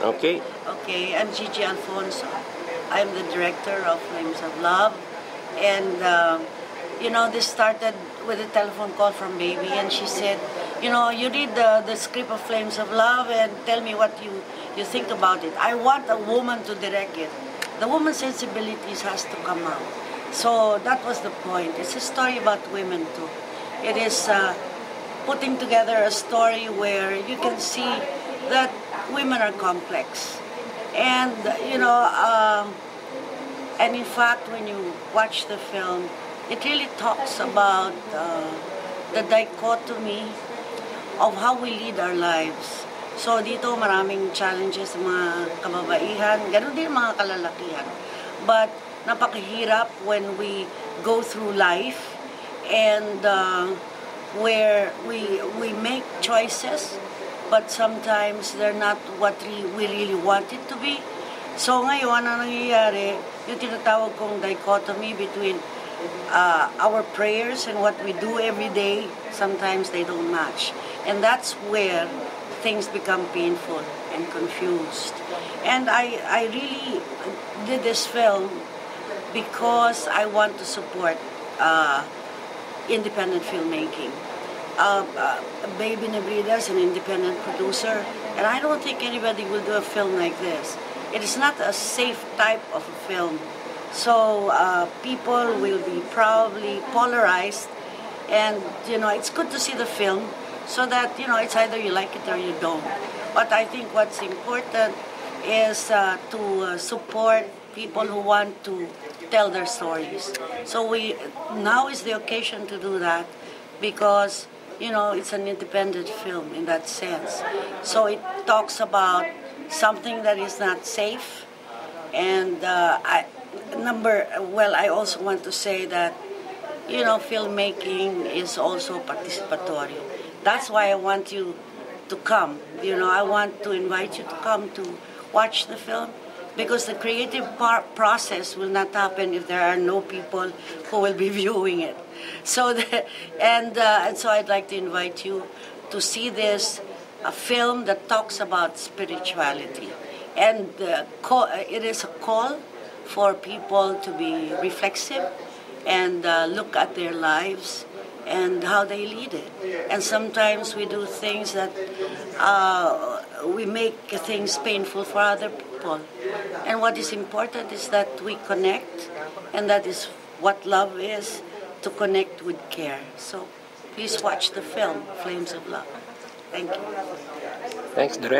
Okay. Okay, I'm Gigi Alfonso. I'm the director of Flames of Love. And, this started with a telephone call from Baby, and she said, you read the script of Flames of Love and tell me what you think about it. I want a woman to direct it. The woman's sensibilities has to come out. So that was the point. It's a story about women too. It is putting together a story where you can see that women are complex. And, and in fact, when you watch the film, it really talks about the dichotomy of how we lead our lives. So dito maraming challenges sa mga kababaihan, ganoon din mga kalalakihan. But napakahirap when we go through life and where we make choices, but sometimes they're not what we really want it to be. So ngayon, ang nangyayari, yung tinatawag kong dichotomy between our prayers and what we do every day, sometimes they don't match. And that's where things become painful and confused. And I really did this film because I want to support independent filmmaking. Baby Nebrida is an independent producer, and I don't think anybody will do a film like this. It is not a safe type of a film. So people will be probably polarized, and it's good to see the film so that it's either you like it or you don't. But I think what's important is to support people who want to tell their stories. So now is the occasion to do that because it's an independent film in that sense. So it talks about something that is not safe, and I also want to say that filmmaking is also participatory. That's why I want you to come. I want to invite you to come to watch the film, because the creative process will not happen if there are no people who will be viewing it. So and so I'd like to invite you to see this a film that talks about spirituality, and it is a call for people to be reflexive and look at their lives and how they lead it. And sometimes we do things that we make things painful for other people. And what is important is that we connect, and that is what love is, to connect with care. So please watch the film, Flames of Love. Thank you. Thanks, Direk.